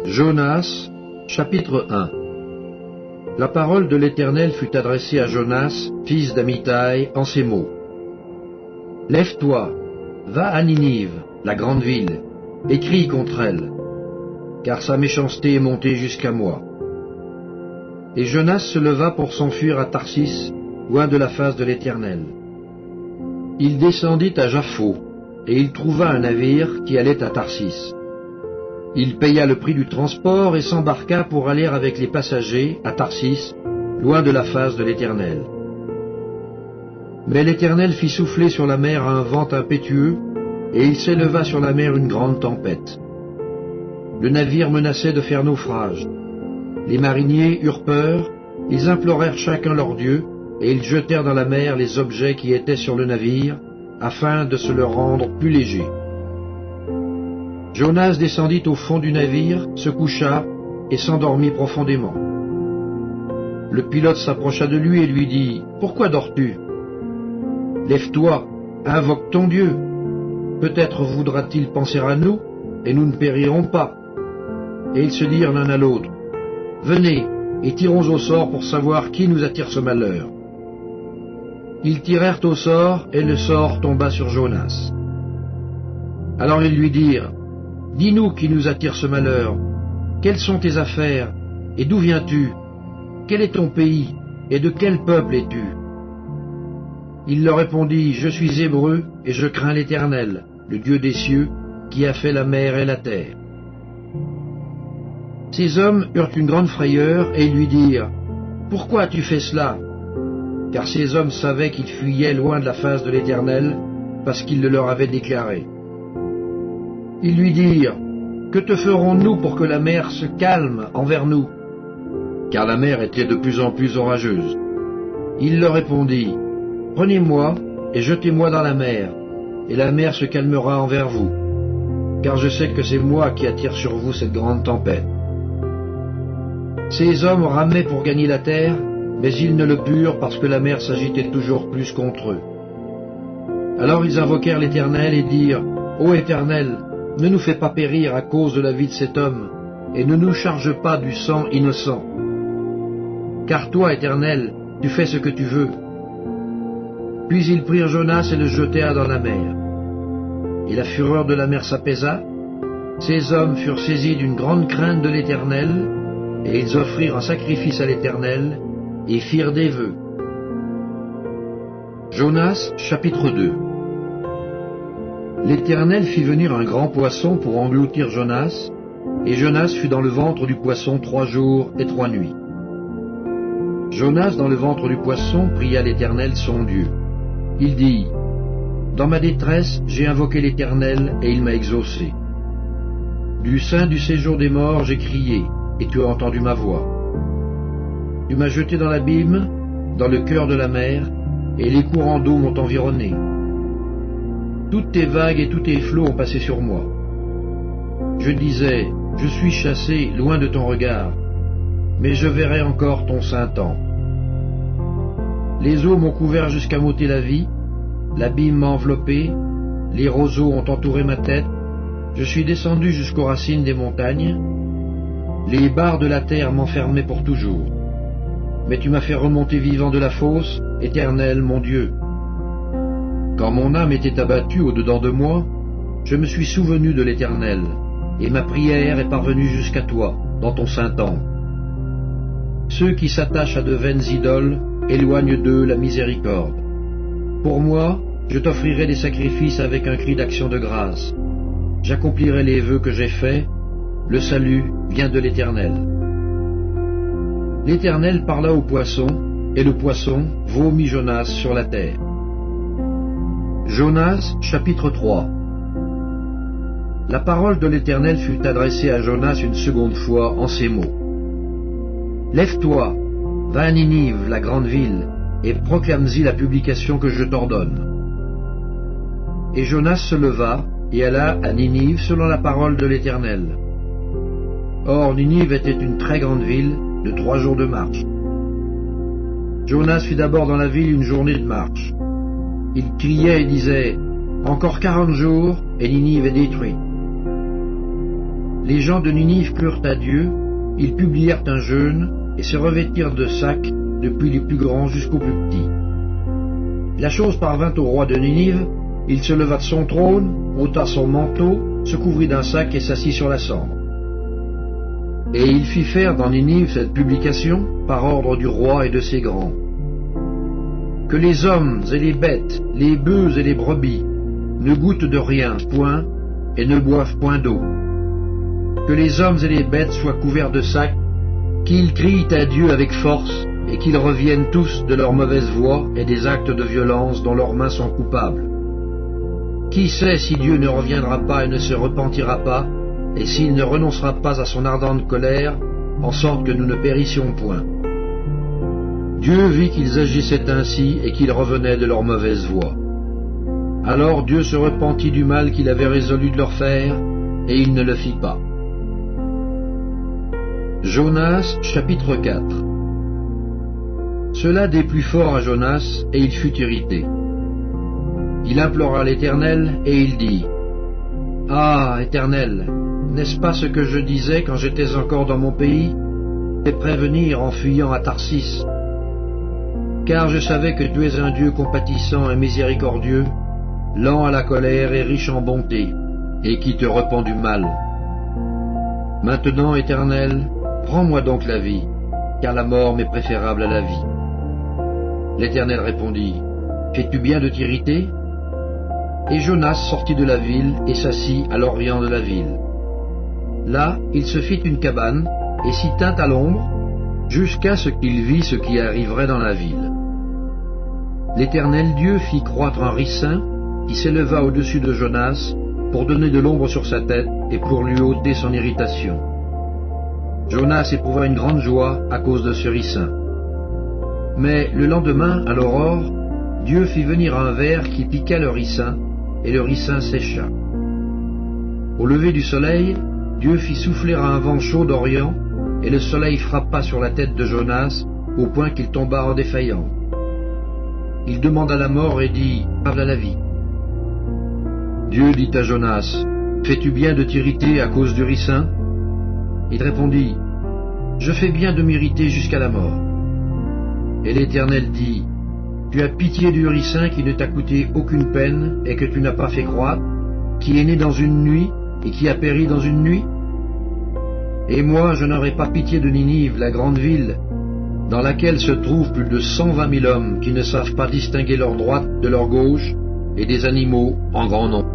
Jonas, chapitre 1. La parole de l'Éternel fut adressée à Jonas, fils d'Amittai, en ces mots. Lève-toi, va à Ninive, la grande ville, et crie contre elle, car sa méchanceté est montée jusqu'à moi. Et Jonas se leva pour s'enfuir à Tarsis, loin de la face de l'Éternel. Il descendit à Jaffo, et il trouva un navire qui allait à Tarsis. Il paya le prix du transport et s'embarqua pour aller avec les passagers à Tarsis, loin de la face de l'Éternel. Mais l'Éternel fit souffler sur la mer un vent impétueux, et il s'éleva sur la mer une grande tempête. Le navire menaçait de faire naufrage. Les mariniers eurent peur, ils implorèrent chacun leur Dieu, et ils jetèrent dans la mer les objets qui étaient sur le navire, afin de se le rendre plus léger. Jonas descendit au fond du navire, se coucha et s'endormit profondément. Le pilote s'approcha de lui et lui dit « Pourquoi dors-tu ? Lève-toi, invoque ton Dieu. Peut-être voudra-t-il penser à nous, et nous ne périrons pas. » Et ils se dirent l'un à l'autre « Venez, et tirons au sort pour savoir qui nous attire ce malheur. » Ils tirèrent au sort, et le sort tomba sur Jonas. Alors ils lui dirent « Dis-nous qui nous attire ce malheur. Quelles sont tes affaires, et d'où viens-tu? Quel est ton pays, et de quel peuple es-tu » Il leur répondit « Je suis hébreu, et je crains l'Éternel, le Dieu des cieux, qui a fait la mer et la terre. » Ces hommes eurent une grande frayeur, et ils lui dirent « Pourquoi as-tu fait cela ?» Car ces hommes savaient qu'ils fuyaient loin de la face de l'Éternel, parce qu'il le leur avait déclaré. Ils lui dirent « Que te ferons-nous pour que la mer se calme envers nous ?» Car la mer était de plus en plus orageuse. Il leur répondit « Prenez-moi et jetez-moi dans la mer, et la mer se calmera envers vous, car je sais que c'est moi qui attire sur vous cette grande tempête. » Ces hommes ramaient pour gagner la terre, mais ils ne le purent parce que la mer s'agitait toujours plus contre eux. Alors ils invoquèrent l'Éternel et dirent « Ô Éternel, ne nous fais pas périr à cause de la vie de cet homme, et ne nous charge pas du sang innocent. Car toi, Éternel, tu fais ce que tu veux. » Puis ils prirent Jonas et le jetèrent dans la mer. Et la fureur de la mer s'apaisa. Ces hommes furent saisis d'une grande crainte de l'Éternel, et ils offrirent un sacrifice à l'Éternel, et firent des vœux. Jonas, chapitre 2. L'Éternel fit venir un grand poisson pour engloutir Jonas, et Jonas fut dans le ventre du poisson 3 jours et 3 nuits. Jonas, dans le ventre du poisson, pria l'Éternel son Dieu. Il dit, « Dans ma détresse, j'ai invoqué l'Éternel, et il m'a exaucé. Du sein du séjour des morts, j'ai crié, et tu as entendu ma voix. Tu m'as jeté dans l'abîme, dans le cœur de la mer, et les courants d'eau m'ont environné. Toutes tes vagues et tous tes flots ont passé sur moi. Je disais, je suis chassé loin de ton regard, mais je verrai encore ton saint temple. Les eaux m'ont couvert jusqu'à m'ôter la vie, l'abîme m'a enveloppé, les roseaux ont entouré ma tête, je suis descendu jusqu'aux racines des montagnes, les barres de la terre m'enfermaient pour toujours. Mais tu m'as fait remonter vivant de la fosse, Éternel mon Dieu. Quand mon âme était abattue au-dedans de moi, je me suis souvenu de l'Éternel, et ma prière est parvenue jusqu'à toi, dans ton saint temple. Ceux qui s'attachent à de vaines idoles éloignent d'eux la miséricorde. Pour moi, je t'offrirai des sacrifices avec un cri d'action de grâce. J'accomplirai les vœux que j'ai faits, le salut vient de l'Éternel. L'Éternel parla au poisson, et le poisson vomit Jonas sur la terre. Jonas, chapitre 3. La parole de l'Éternel fut adressée à Jonas une seconde fois en ces mots. Lève-toi, va à Ninive, la grande ville, et proclame-y la publication que je t'ordonne. Et Jonas se leva, et alla à Ninive selon la parole de l'Éternel. Or Ninive était une très grande ville, de 3 jours de marche. Jonas fut d'abord dans la ville une journée de marche. Il criait et disait « Encore 40 jours, et Ninive est détruite. » les gens de Ninive crurent à Dieu, ils publièrent un jeûne et se revêtirent de sacs, depuis les plus grands jusqu'aux plus petits. La chose parvint au roi de Ninive, il se leva de son trône, ôta son manteau, se couvrit d'un sac et s'assit sur la cendre. Et il fit faire dans Ninive cette publication par ordre du roi et de ses grands. Que les hommes et les bêtes, les bœufs et les brebis, ne goûtent de rien, point, et ne boivent point d'eau. Que les hommes et les bêtes soient couverts de sacs, qu'ils crient à Dieu avec force, et qu'ils reviennent tous de leur mauvaise voie et des actes de violence dont leurs mains sont coupables. Qui sait si Dieu ne reviendra pas et ne se repentira pas, et s'il ne renoncera pas à son ardente colère, en sorte que nous ne périssions point. Dieu vit qu'ils agissaient ainsi et qu'ils revenaient de leur mauvaise voie. Alors Dieu se repentit du mal qu'il avait résolu de leur faire, et il ne le fit pas. Jonas, chapitre 4. Cela déplut fort à Jonas, et il fut irrité. Il implora l'Éternel, et il dit, « Ah, Éternel, n'est-ce pas ce que je disais quand j'étais encore dans mon pays, et prévenir en fuyant à Tarsis? Car je savais que tu es un Dieu compatissant et miséricordieux, lent à la colère et riche en bonté, et qui te repent du mal. Maintenant, Éternel, prends-moi donc la vie, car la mort m'est préférable à la vie. » L'Éternel répondit, « Fais-tu bien de t'irriter » Et Jonas sortit de la ville et s'assit à l'orient de la ville. Là, il se fit une cabane et s'y tint à l'ombre, jusqu'à ce qu'il vit ce qui arriverait dans la ville. L'Éternel Dieu fit croître un ricin qui s'éleva au-dessus de Jonas pour donner de l'ombre sur sa tête et pour lui ôter son irritation. Jonas éprouva une grande joie à cause de ce ricin. Mais le lendemain, à l'aurore, Dieu fit venir un ver qui piqua le ricin, et le ricin sécha. Au lever du soleil, Dieu fit souffler un vent chaud d'Orient, et le soleil frappa sur la tête de Jonas, au point qu'il tomba en défaillant. Il demanda la mort et dit, « Parle à la vie. » Dieu dit à Jonas, « Fais-tu bien de t'irriter à cause du ricin ?» Il répondit, « Je fais bien de m'irriter jusqu'à la mort. » Et l'Éternel dit, « Tu as pitié du ricin qui ne t'a coûté aucune peine et que tu n'as pas fait croître, qui est né dans une nuit et qui a péri dans une nuit? Et moi, je n'aurai pas pitié de Ninive, la grande ville, dans laquelle se trouvent plus de 120 000 hommes qui ne savent pas distinguer leur droite de leur gauche, et des animaux en grand nombre. »